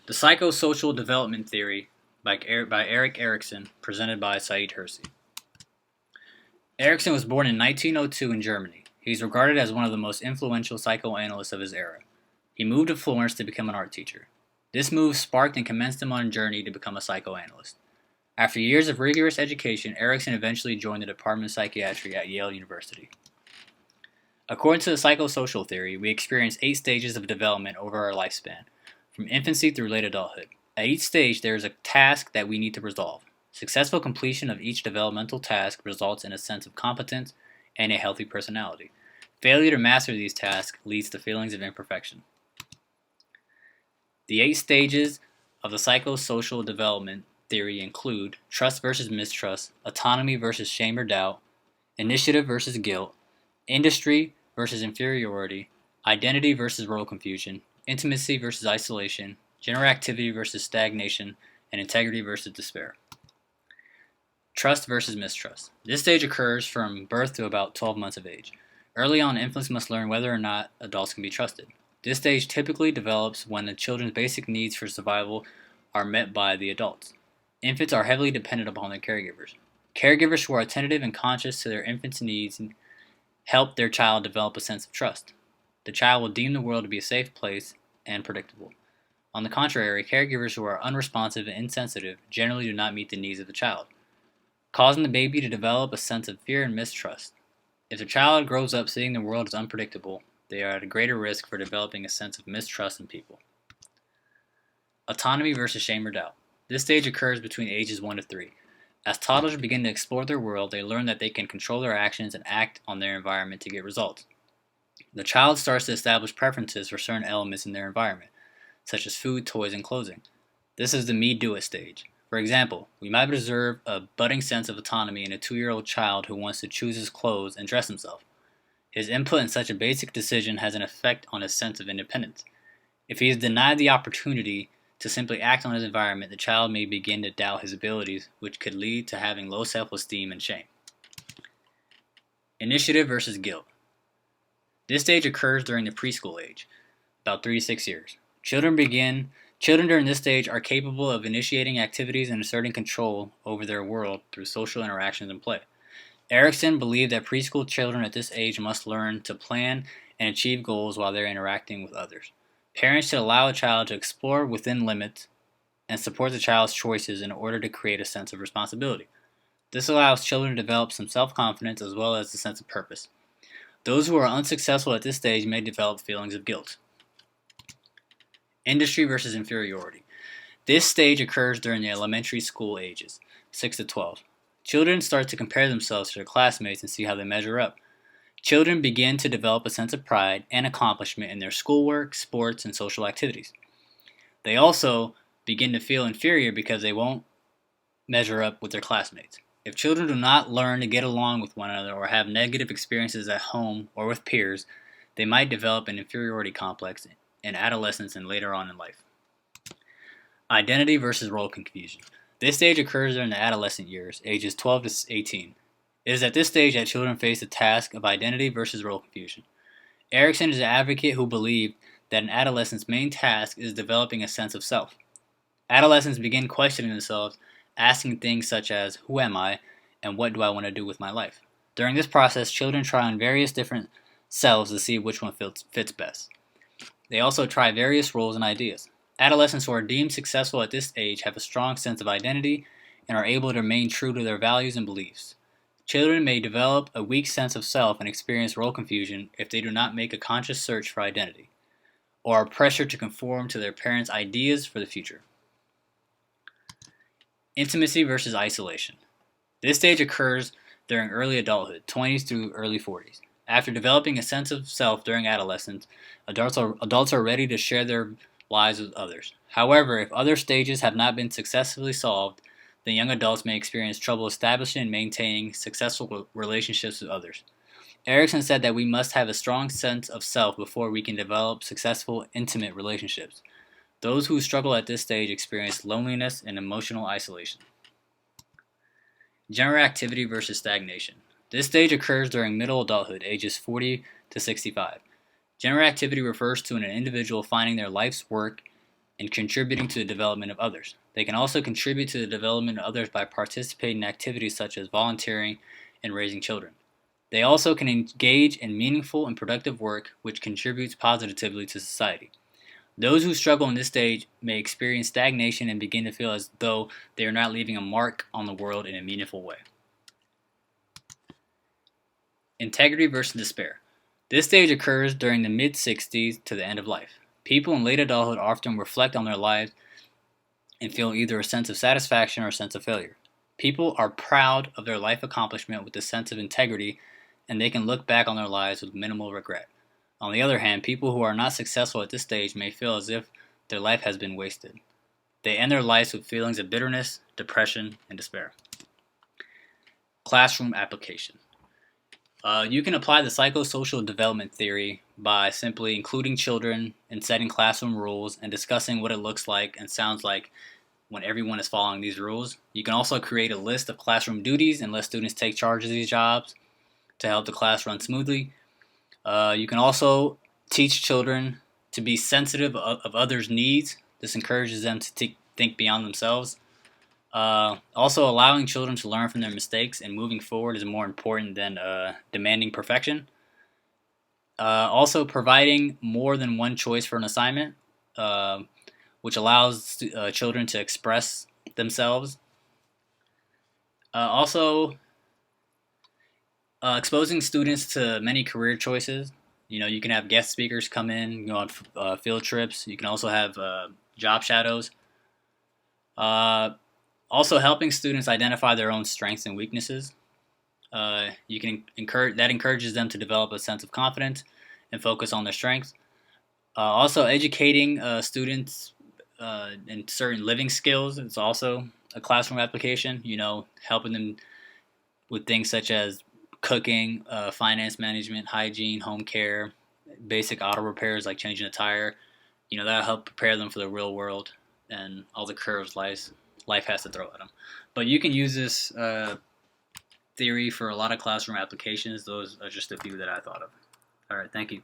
The Psychosocial Development Theory by Erik Erikson, presented by Said Hirsi. Erikson was born in 1902 in Germany. He is regarded as one of the most influential psychoanalysts of his era. He moved to Florence to become an art teacher. This move sparked and commenced him on a journey to become a psychoanalyst. After years of rigorous education, Erikson eventually joined the Department of Psychiatry at Yale University. According to the psychosocial theory, we experience 8 stages of development over our lifespan, from infancy through late adulthood. At each stage, there is a task that we need to resolve. Successful completion of each developmental task results in a sense of competence and a healthy personality. Failure to master these tasks leads to feelings of imperfection. The 8 stages of the psychosocial development theory include trust versus mistrust, autonomy versus shame or doubt, initiative versus guilt, industry versus inferiority, identity versus role confusion, intimacy versus isolation, general activity versus stagnation, and integrity versus despair. Trust versus mistrust. This stage occurs from birth to about 12 months of age. Early on, infants must learn whether or not adults can be trusted. This stage typically develops when the children's basic needs for survival are met by the adults. Infants are heavily dependent upon their caregivers. Caregivers who are attentive and conscious to their infant's needs help their child develop a sense of trust. The child will deem the world to be a safe place and predictable. On the contrary, caregivers who are unresponsive and insensitive generally do not meet the needs of the child, causing the baby to develop a sense of fear and mistrust. If the child grows up seeing the world as unpredictable, they are at a greater risk for developing a sense of mistrust in people. Autonomy versus shame or doubt. This stage occurs between ages 1 to 3. As toddlers begin to explore their world, they learn that they can control their actions and act on their environment to get results. The child starts to establish preferences for certain elements in their environment, such as food, toys, and clothing. This is the me-do-it stage. For example, we might observe a budding sense of autonomy in a 2-year-old child who wants to choose his clothes and dress himself. His input in such a basic decision has an effect on his sense of independence. If he is denied the opportunity to simply act on his environment, the child may begin to doubt his abilities, which could lead to having low self-esteem and shame. Initiative versus guilt. This stage occurs during the preschool age, about 3 to 6 years. Children during this stage are capable of initiating activities and asserting control over their world through social interactions and play. Erikson believed that preschool children at this age must learn to plan and achieve goals while they're interacting with others. Parents should allow a child to explore within limits and support the child's choices in order to create a sense of responsibility. This allows children to develop some self-confidence as well as a sense of purpose. Those who are unsuccessful at this stage may develop feelings of guilt. Industry versus inferiority. This stage occurs during the elementary school ages, 6 to 12. Children start to compare themselves to their classmates and see how they measure up. Children begin to develop a sense of pride and accomplishment in their schoolwork, sports, and social activities. They also begin to feel inferior because they won't measure up with their classmates. If children do not learn to get along with one another or have negative experiences at home or with peers, they might develop an inferiority complex in adolescence and later on in life. Identity versus role confusion. This stage occurs during the adolescent years, ages 12 to 18. It is at this stage that children face the task of identity versus role confusion. Erikson is an advocate who believed that an adolescent's main task is developing a sense of self. Adolescents begin questioning themselves, asking things such as, who am I, and what do I want to do with my life? During this process, children try on various different selves to see which one fits best. They also try various roles and ideas. Adolescents who are deemed successful at this age have a strong sense of identity and are able to remain true to their values and beliefs. Children may develop a weak sense of self and experience role confusion if they do not make a conscious search for identity, or are pressured to conform to their parents' ideas for the future. Intimacy versus isolation. This stage occurs during early adulthood, 20s through early 40s. After developing a sense of self during adolescence, adults are ready to share their lives with others. However, if other stages have not been successfully solved, then young adults may experience trouble establishing and maintaining successful relationships with others. Erikson said that we must have a strong sense of self before we can develop successful, intimate relationships. Those who struggle at this stage experience loneliness and emotional isolation. General activity versus stagnation. This stage occurs during middle adulthood, ages 40 to 65. General activity refers to an individual finding their life's work and contributing to the development of others. They can also contribute to the development of others by participating in activities such as volunteering and raising children. They also can engage in meaningful and productive work which contributes positively to society. Those who struggle in this stage may experience stagnation and begin to feel as though they are not leaving a mark on the world in a meaningful way. Integrity versus despair. This stage occurs during the mid-60s to the end of life. People in late adulthood often reflect on their lives and feel either a sense of satisfaction or a sense of failure. People are proud of their life accomplishment with a sense of integrity, and they can look back on their lives with minimal regret. On the other hand, people who are not successful at this stage may feel as if their life has been wasted. They end their lives with feelings of bitterness, depression, and despair. Classroom application. You can apply the psychosocial development theory by simply including children and setting classroom rules and discussing what it looks like and sounds like when everyone is following these rules. You can also create a list of classroom duties and let students take charge of these jobs to help the class run smoothly. You can also teach children to be sensitive of others' needs. This encourages them to think beyond themselves. Also, allowing children to learn from their mistakes and moving forward is more important than demanding perfection. Also, providing more than one choice for an assignment, which allows children to express themselves. Also, exposing students to many career choices. You can have guest speakers come in, go on field trips. You can also have job shadows. Also, helping students identify their own strengths and weaknesses. You can encourages them to develop a sense of confidence and focus on their strengths. Also, educating students in certain living skills is also a classroom application. Helping them with things such as cooking, finance management, hygiene, home care, basic auto repairs like changing a tire. That'll help prepare them for the real world and all the curves life has to throw at them. But you can use this theory for a lot of classroom applications. Those are just a few that I thought of. All right, thank you.